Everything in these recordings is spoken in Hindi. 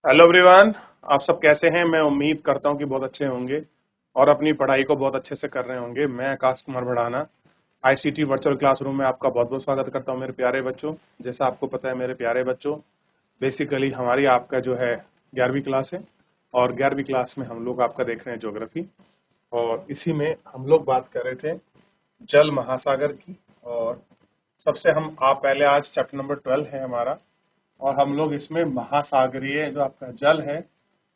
Hello everyone. आप सब कैसे हैं? मैं उम्मीद करता हूं कि बहुत अच्छे होंगे और अपनी पढ़ाई को बहुत अच्छे से कर रहे होंगे। मैं Akash Kumar Bhadana ICT virtual classroom में आपका बहुत बहुत स्वागत करता हूं मेरे प्यारे बच्चों। जैसा आपको पता है मेरे प्यारे बच्चों, बेसिकली हमारी आपका जो है 11वीं क्लास है और 11वीं क्लास में हम लोग आपका देख रहे हैं ज्योग्राफी। और इसी में हम लोग बात कर रहे थे जल महासागर की। और सबसे हम आप पहले आज चैप्टर नंबर 12 है हमारा, और हम लोग इसमें महासागरीय जो आपका जल है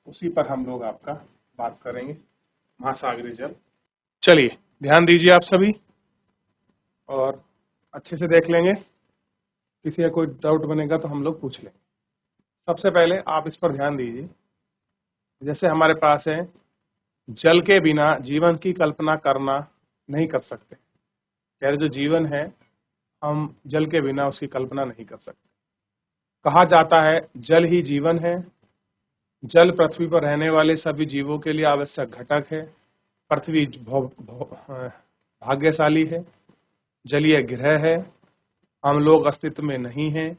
उसी पर हम लोग आपका बात करेंगे, महासागरीय जल। चलिए ध्यान दीजिए आप सभी और अच्छे से देख लेंगे। किसी का कोई डाउट बनेगा तो हम लोग पूछ लेंगे। सबसे पहले आप इस पर ध्यान दीजिए। जैसे हमारे पास है, जल के बिना जीवन की कल्पना करना नहीं कर सकते। कह रहे जो जीवन है हम जल के बिना उसकी कल्पना नहीं कर सकते। कहा जाता है जल ही जीवन है। जल पृथ्वी पर रहने वाले सभी जीवों के लिए आवश्यक घटक है। पृथ्वी भाग्यशाली है, जलीय ग्रह है, हम लोग अस्तित्व में नहीं हैं।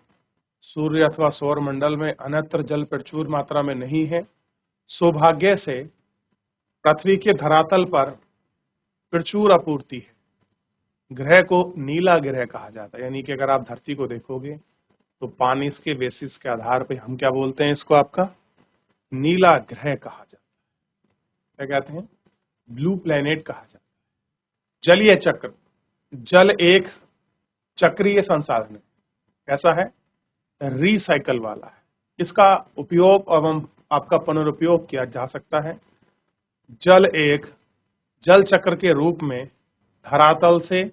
सूर्य अथवा सौर मंडल में अन्यत्र जल प्रचुर मात्रा में नहीं है। सौभाग्य से पृथ्वी के धरातल पर प्रचुर आपूर्ति है। ग्रह को नीला ग्रह कहा जाता है, यानी कि अगर आप धरती को देखोगे तो पानी के बेसिस के आधार पर हम क्या बोलते हैं, इसको आपका नीला ग्रह कहा जाता है। क्या कहते हैं? ब्लू प्लेनेट कहा जाता है। जलीय चक्र, जल एक चक्रीय संसाधन है। कैसा है? रिसाइकल वाला है। इसका उपयोग एवं आपका पुनरुपयोग किया जा सकता है। जल एक जल चक्र के रूप में धरातल से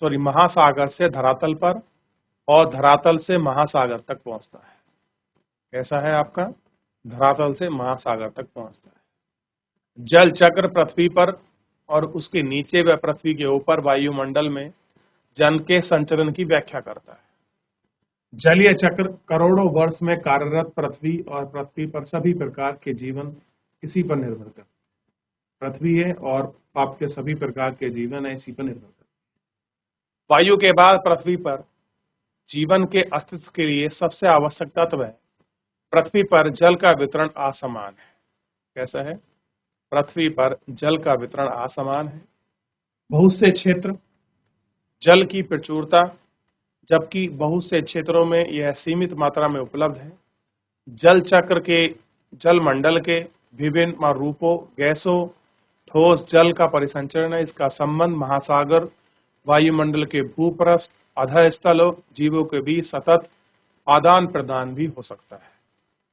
महासागर से धरातल पर और धरातल से महासागर तक पहुंचता है। कैसा है आपका? धरातल से महासागर तक पहुंचता है। जल चक्र पृथ्वी पर और उसके नीचे व पृथ्वी के ऊपर वायुमंडल में जल के संचरण की व्याख्या करता है। जलीय चक्र करोड़ों वर्ष में कार्यरत पृथ्वी और पृथ्वी पर सभी प्रकार के जीवन इसी पर निर्भर करते हैं। पृथ्वी है और आपके सभी प्रकार के जीवन है इसी पर निर्भर करते हैं। वायु के बाद पृथ्वी पर जीवन के अस्तित्व के लिए सबसे आवश्यक तत्व है। पृथ्वी पर जल का वितरण असमान है। कैसा है? पृथ्वी पर जल का वितरण असमान है। बहुत से क्षेत्र जल की प्रचुरता, जबकि बहुत से क्षेत्रों में यह सीमित मात्रा में उपलब्ध है। जल चक्र के जल मंडल के विभिन्न रूपों, गैसों, ठोस जल का परिसंचरण है। इसका संबंध महासागर, वायुमंडल के भूपृष्ठ, अधः स्थलों, जीवों के बीच सतत आदान प्रदान भी हो सकता है।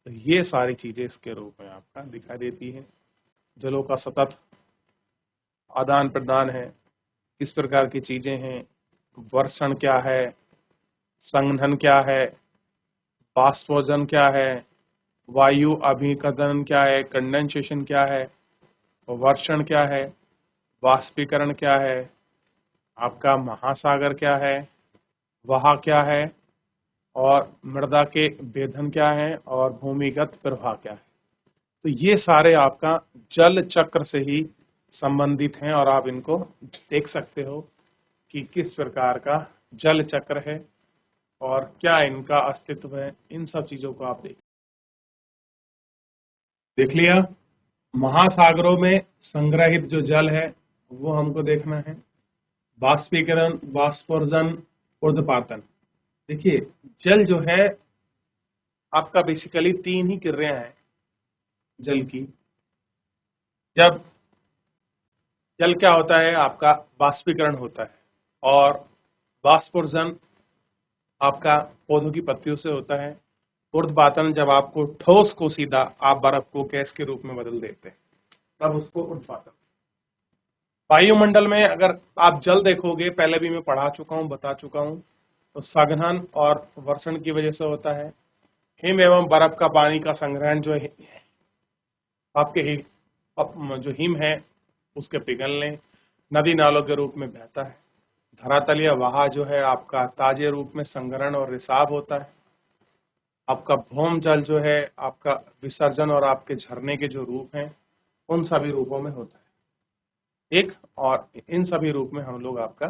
तो ये सारी चीजें इसके रूप में आपका दिखाई देती है। जलों का सतत आदान प्रदान है, किस प्रकार की चीजें हैं, वर्षण क्या है, संघनन क्या है, बाष्पोजन क्या है, वायु अभिकर्दन क्या है, कंडेंसेशन क्या है, वर्षण क्या है, वाष्पीकरण क्या है, आपका महासागर क्या है, वहा क्या है, और मृदा के भेदन क्या है, और भूमिगत प्रवाह क्या है। तो ये सारे आपका जल चक्र से ही संबंधित हैं और आप इनको देख सकते हो कि किस प्रकार का जल चक्र है और क्या इनका अस्तित्व है। इन सब चीजों को आप देख लिया। महासागरों में संग्रहित जो जल है वो हमको देखना है। बाष्पीकरण, बाष्पोर्जन, ऊर्ध्वपातन। देखिए जल जो है आपका बेसिकली 3 ही क्रियाएं हैं जल की। जब जल क्या होता है आपका? बाष्पीकरण होता है, और बाष्पोर्जन आपका पौधों की पत्तियों से होता है। ऊर्ध्वपातन जब आपको ठोस को सीधा आप बर्फ को गैस के रूप में बदल देते हैं तब उसको ऊर्ध्वपातन। वायुमंडल में अगर आप जल देखोगे, पहले भी मैं पढ़ा चुका हूं, बता चुका हूं, तो संघनन और वर्षण की वजह से होता है। हिम एवं बर्फ का पानी का संग्रहण जो है आपके जो हिम है उसके पिघलने, नदी नालों के रूप में बहता है। धरातलीय वहा जो है आपका ताजे रूप में संग्रहण और रिसाव होता है। आपका भौम जल जो है आपका विसर्जन और आपके झरने के जो रूप हैं उन सभी रूपों में होता है एक, और इन सभी रूप में हम लोग आपका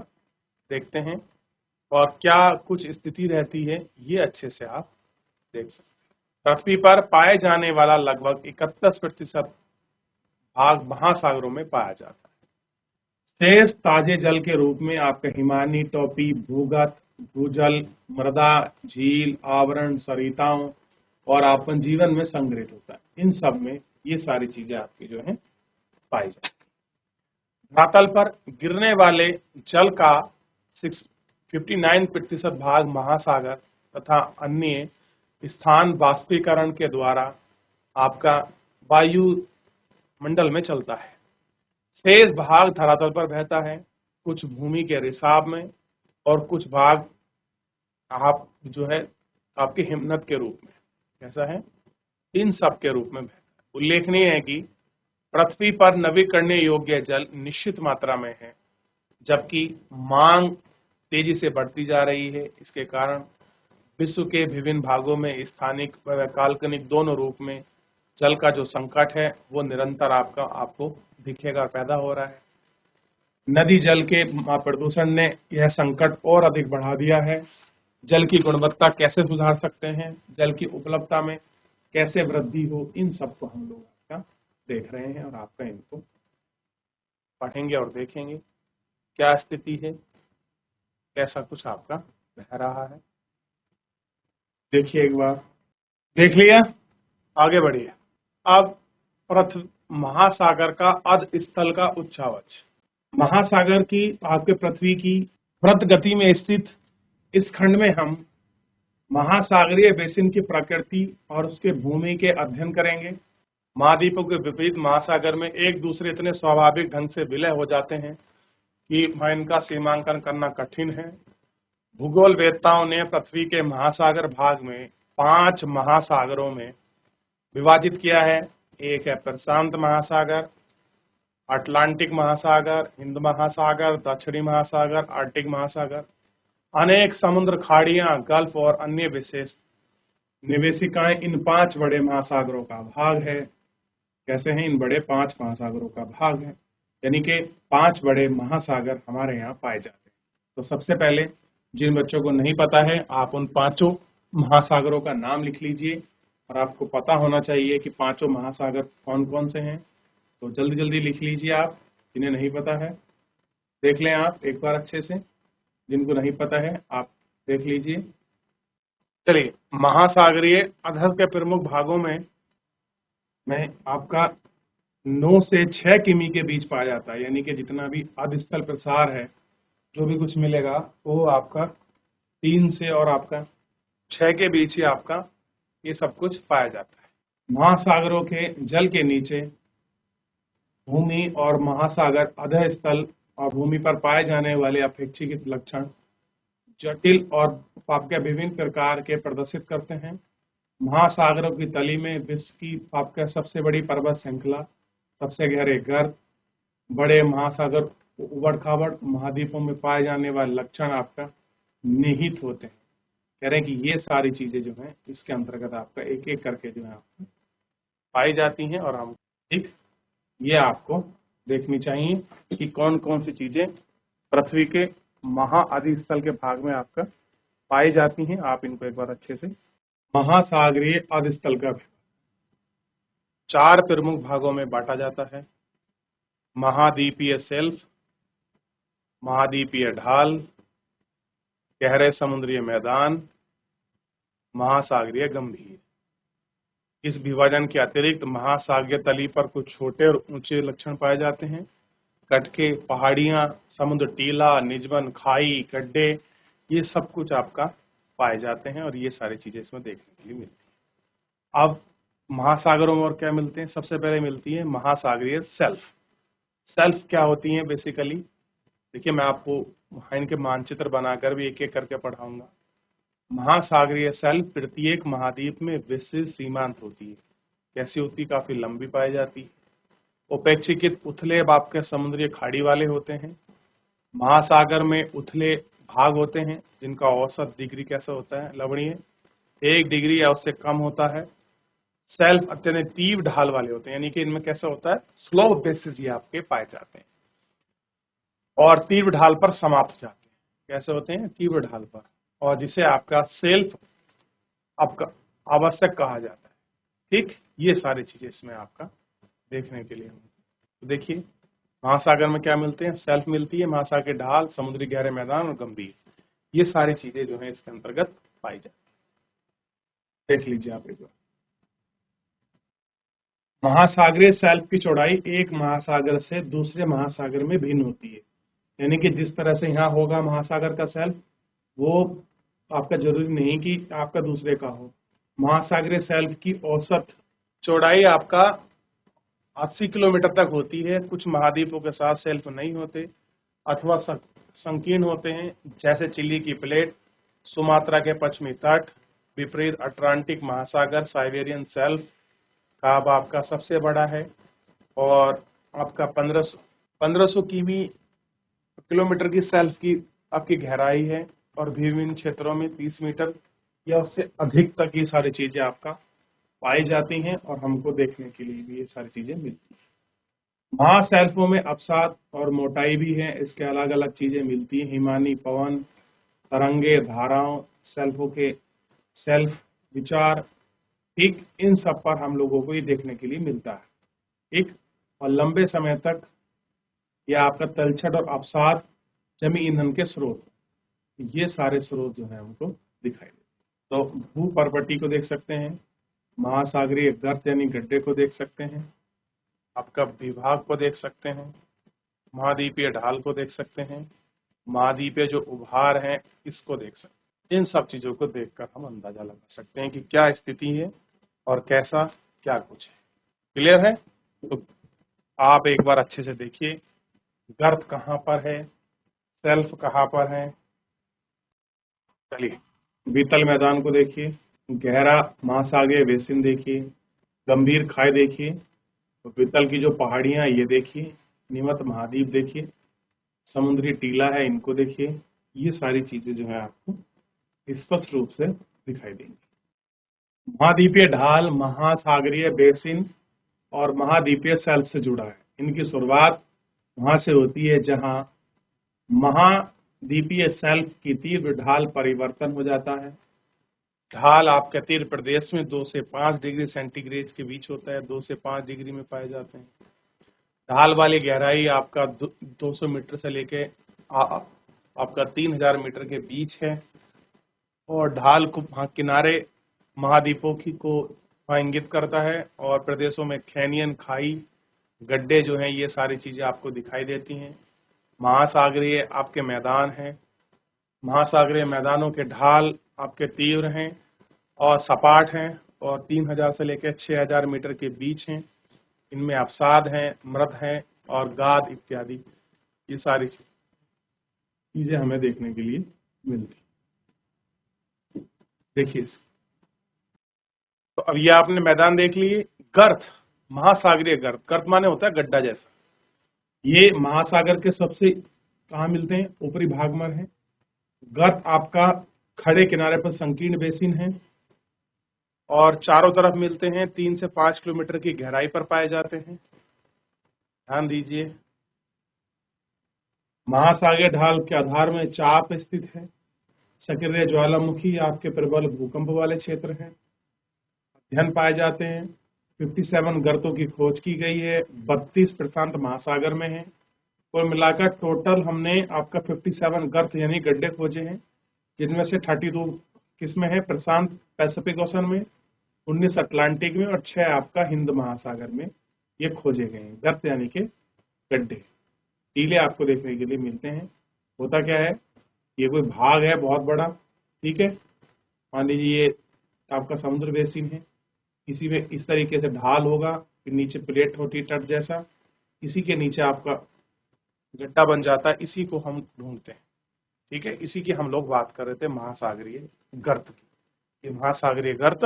देखते हैं और क्या कुछ स्थिति रहती है ये अच्छे से आप देख सकते हैं। पृथ्वी पर पाए जाने वाला लगभग 31% भाग महासागरों में पाया जाता है। शेष ताजे जल के रूप में आपका हिमानी टोपी, भूगत, भूजल, मृदा, झील, आवरण, सरिताओं और आपन जीवन में संग्रहित होता है। इन सब में ये सारी चीजें आपकी जो है पाई जाती है। धरातल पर गिरने वाले जल का 59% भाग महासागर तथा अन्य स्थान बाष्पीकरण के द्वारा आपका वायुमंडल में चलता है। शेष भाग धरातल पर बहता है, कुछ भूमि के रिसाव में और कुछ भाग आप जो है आपके हिमनद के रूप में। कैसा है? इन सब के रूप में बहता है। उल्लेखनीय है कि पृथ्वी पर नवीकरणीय योग्य जल निश्चित मात्रा में है, जबकि मांग तेजी से बढ़ती जा रही है। इसके कारण विश्व के विभिन्न भागों में स्थानिक व काल्पनिक दोनों रूप में जल का जो संकट है वो निरंतर आपको दिखेगा, पैदा हो रहा है। नदी जल के प्रदूषण ने यह संकट और अधिक बढ़ा दिया है। जल की गुणवत्ता कैसे सुधार सकते हैं, जल की उपलब्धता में कैसे वृद्धि हो, इन सबको हम लोग आपका देख रहे हैं और आपका इनको पढ़ेंगे और देखेंगे क्या स्थिति है, कैसा कुछ आपका बह रहा है। देखिए एक बार, देख लिया, आगे बढ़िए। अब महासागर का अध स्थल का उच्चावच। महासागर की आपके पृथ्वी की व्रत गति में स्थित इस खंड में हम महासागरीय बेसिन की प्रकृति और उसके भूमि के अध्ययन करेंगे। महाद्वीपों के विपरीत महासागर में एक दूसरे इतने स्वाभाविक ढंग से विलय हो जाते हैं कि इनका सीमांकन करना कठिन है। भूगोल वेत्ताओं ने पृथ्वी के महासागर भाग में 5 महासागरों में विभाजित किया है। एक है प्रशांत महासागर, अटलांटिक महासागर, हिंद महासागर, दक्षिणी महासागर, आर्कटिक महासागर। अनेक समुद्र खाड़ियां, गल्फ और अन्य विशेष निवेशिकाएं इन 5 बड़े महासागरों का भाग है। कैसे हैं? इन बड़े 5 महासागरों का भाग है, यानी कि 5 बड़े महासागर हमारे यहाँ पाए जाते हैं। तो सबसे पहले जिन बच्चों को नहीं पता है, आप उन 5 महासागरों का नाम लिख लीजिए और आपको पता होना चाहिए कि 5 महासागर कौन कौन से हैं। तो जल्दी जल्दी लिख लीजिए आप, जिन्हें नहीं पता है देख लें आप एक बार अच्छे से, जिनको नहीं पता है आप देख लीजिए। चलिए, महासागरीय अधस के प्रमुख भागों में आपका 9 से 6 किमी के बीच पाया जाता है, यानी कि जितना भी अधस्थल प्रसार है जो भी कुछ मिलेगा वो आपका 3 से और आपका 6 के बीच ही आपका ये सब कुछ पाया जाता है। महासागरों के जल के नीचे भूमि और महासागर अधस्थल और भूमि पर पाए जाने वाले अपेक्षित लक्षण जटिल और आपके विभिन्न प्रकार के प्रदर्शित करते हैं। महासागरों की तली में विश्व की आपका सबसे बड़ी पर्वत श्रृंखला, सबसे गहरे गर्त, बड़े महासागर, उबड़ खाबड़ महाद्वीपों में पाए जाने वाले लक्षण आपका निहित होते हैं। कह रहे हैं कि ये सारी चीजें जो हैं इसके अंतर्गत आपका एक एक करके जो है आपको पाई जाती हैं और हम ठीक ये आपको देखनी चाहिए कि कौन कौन सी चीजें पृथ्वी के महाअधिस्थल के भाग में आपका पाई जाती हैं। आप इनको एक बार अच्छे से। महासागरीय अधस्थल का 4 प्रमुख भागों में बांटा जाता है। महाद्वीपीय शेल्फ, महाद्वीपीय ढाल, गहरे समुद्रीय मैदान, महासागरीय गंभीर। इस विभाजन के अतिरिक्त महासागरीय तली पर कुछ छोटे और ऊंचे लक्षण पाए जाते हैं। कटके, पहाड़ियां, समुद्र टीला, निजवन, खाई, गड्ढे, ये सब कुछ आपका पाए जाते हैं और ये सारी चीजें इसमें देखने के लिए मिलती हैं। अब महासागरों में और क्या मिलते हैं? सबसे पहले मिलती है महासागरीय सेल्फ। सेल्फ क्या होती है बेसिकली? देखिए, मैं आपको इनके मानचित्र बनाकर भी एक एक करके पढ़ाऊंगा। महासागरीय सेल्फ प्रत्येक महाद्वीप में विशेष सीमांत होती है। कैसी होती? काफी लंबी पाई जाती है। उपेक्षित उथले आपके समुद्री खाड़ी वाले होते हैं। महासागर में उथले भाग होते हैं जिनका औसत डिग्री कैसा होता है? लवणीय 1 डिग्री या उससे कम होता है। सेल्फ अत्यंत तीव्र ढाल वाले होते हैं, यानी कि इनमें कैसा होता है? स्लो बेसिस ये आपके पाए जाते हैं और तीव्र ढाल पर समाप्त हो जाते हैं। कैसे होते हैं? तीव्र ढाल पर। और जिसे आपका सेल्फ आपका आवश्यक कहा जाता है। ठीक, ये सारी चीजें इसमें आपका देखने के लिए। तो देखिए महासागर में क्या मिलते हैं, शेल्फ मिलती है, महासागर के ढाल, समुद्री गहरे मैदान और गंभीर, ये सारी चीजें जो है इसके अंतर्गत पाई जाती है। देख लीजिए आप एक बार, महासागरीय शेल्फ की चौड़ाई एक महासागर से दूसरे महासागर में भिन्न होती है। यानी कि जिस तरह से यहाँ होगा महासागर का शेल्फ, वो आपका जरूरी नहीं कि आपका दूसरे का हो। महासागरीय शेल्फ की औसत चौड़ाई आपका 80 किलोमीटर तक होती है। कुछ महाद्वीपों के साथ शेल्फ नहीं होते अथवा संकीर्ण होते हैं, जैसे चिली की प्लेट, सुमात्रा के पश्चिमी तट, विपरीत अटलांटिक महासागर, साइबेरियन शेल्फ का अब आपका सबसे बड़ा है और आपका 1500 किलोमीटर की शेल्फ की आपकी गहराई है और विभिन्न क्षेत्रों में 30 मीटर या उससे अधिक तक ये सारी चीजें आपका पाई जाती हैं और हमको देखने के लिए भी ये सारी चीजें मिलती हैं। महाशेल्फों में अवसाद और मोटाई भी है, इसके अलग अलग चीजें मिलती हैं, हिमानी पवन, तरंगे, धाराओं, शेल्फों के शेल्फ विचार, ठीक, इन सब पर हम लोगों को ये देखने के लिए मिलता है। ठीक, और लंबे समय तक यह आपका तलछट और अवसाद, जमी ईंधन के स्रोत, ये सारे स्रोत जो है हमको दिखाई देते। तो भू परपट्टी को देख सकते हैं, महासागरीय गर्त यानी गड्ढे को देख सकते हैं, आपका विभाग को देख सकते हैं, महाद्वीपीय ढाल को देख सकते हैं, महाद्वीपीय जो उभार हैं इसको देख सकते हैं। इन सब चीजों को देखकर हम अंदाजा लगा सकते हैं कि क्या स्थिति है और कैसा क्या कुछ है। क्लियर है? तो आप एक बार अच्छे से देखिए, गर्त कहाँ पर है, शेल्फ कहाँ पर है। चलिए बीतल मैदान को देखिए, गहरा महासागरीय बेसिन देखिए, गंभीर खाई देखिए, तो बीतल की जो पहाड़ियां ये देखिए, नियमित महाद्वीप देखिए, समुद्री टीला है इनको देखिए, ये सारी चीजें जो है आपको स्पष्ट रूप से दिखाई देंगी। महाद्वीपीय ढाल महासागरीय बेसिन और महाद्वीपीय शेल्फ से जुड़ा है। इनकी शुरुआत वहां से होती है जहां महाद्वीपीय शेल्फ की तीव्र ढाल परिवर्तन हो जाता है। ढाल आपके तीर प्रदेश में 2 से 5 डिग्री सेंटीग्रेड के बीच होता है, 2 से 5 डिग्री में पाए जाते हैं। ढाल वाली गहराई आपका 200 मीटर से लेके आपका 3000 मीटर के बीच है और ढाल को किनारे महाद्वीपों की को इंगित करता है और प्रदेशों में कैनियन, खाई, गड्ढे जो हैं ये सारी चीजें आपको दिखाई देती हैं। महासागरीय आपके मैदान हैं, महासागरीय मैदानों के ढाल आपके तीव्र हैं और सपाट हैं और 3000 से लेकर 6000 मीटर के बीच हैं। इनमें अवसाद हैं, मृद हैं और गाद इत्यादि, ये सारी चीजें हमें देखने के लिए मिलती। देखिए तो अब ये आपने मैदान देख लिए। गर्त, महासागरीय गर्त, गर्त माने होता है गड्ढा जैसा। ये महासागर के सबसे कहाँ मिलते हैं, ऊपरी भाग में है। गर्त आपका खड़े किनारे पर संकीर्ण बेसिन है और चारों तरफ मिलते हैं, 3 से 5 किलोमीटर की गहराई पर पाए जाते हैं। ध्यान दीजिए, महासागरीय ढाल के आधार में चाप स्थित है। सक्रिय ज्वालामुखी आपके प्रबल भूकंप वाले क्षेत्र हैं, अध्ययन पाए जाते हैं। 57 गर्तों की खोज की गई है, 32 प्रशांत महासागर में है। कुल मिलाकर टोटल हमने आपका 57 गर्त यानी गड्ढे खोजे हैं, जिनमें से 32 किसमें है, प्रशांत पैसिफिक ओशन में, 19 अटलांटिक में और 6 आपका हिंद महासागर में ये खोजे गए हैं। गर्त यानी के गड्ढे, टीले आपको देखने के लिए मिलते हैं। होता क्या है, ये कोई भाग है बहुत बड़ा, ठीक है, मान लीजिए ये आपका समुद्र बेसिन है, इसी में इस तरीके से ढाल होगा, फिर नीचे प्लेट होती है तट जैसा, इसी के नीचे आपका गड्ढा बन जाता है, इसी को हम ढूंढते हैं। ठीक है, इसी की हम लोग बात कर रहे थे, महासागरीय गर्त की। ये महासागरीय गर्त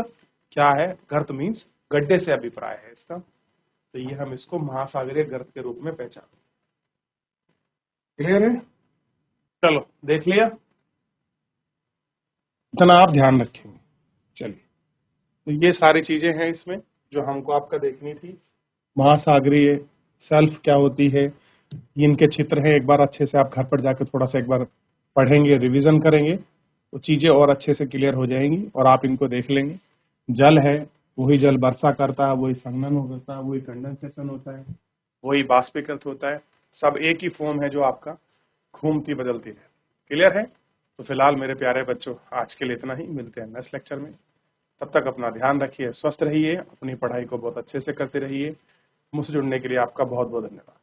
क्या है, गर्त मीन्स गड्ढे से अभिप्राय है इसका, तो ये हम इसको महासागरीय गर्त के रूप में पहचानते हैं। क्लियर है? चलो देख लिया, इतना आप ध्यान रखेंगे। चलिए, तो ये सारी चीजें हैं इसमें जो हमको आपका देखनी थी। महासागरीय शेल्फ क्या होती है, ये इनके चित्र हैं, एक बार अच्छे से आप घर पर जाकर थोड़ा सा एक बार पढ़ेंगे, रिवीजन करेंगे, तो चीजें और अच्छे से क्लियर हो जाएंगी और आप इनको देख लेंगे। जल है, वही जल वर्षा करता है, वही संघनन होता है, वही कंडेंसेशन होता है, वही बाष्पीकृत होता है। सब एक ही फॉर्म है जो आपका घूमती बदलती है। क्लियर है? तो फिलहाल मेरे प्यारे बच्चों, आज के लिए इतना ही। मिलते हैं नेक्स्ट लेक्चर में। तब तक अपना ध्यान रखिए, स्वस्थ रहिए, अपनी पढ़ाई को बहुत अच्छे से करते रहिए। मुझसे जुड़ने के लिए आपका बहुत बहुत धन्यवाद।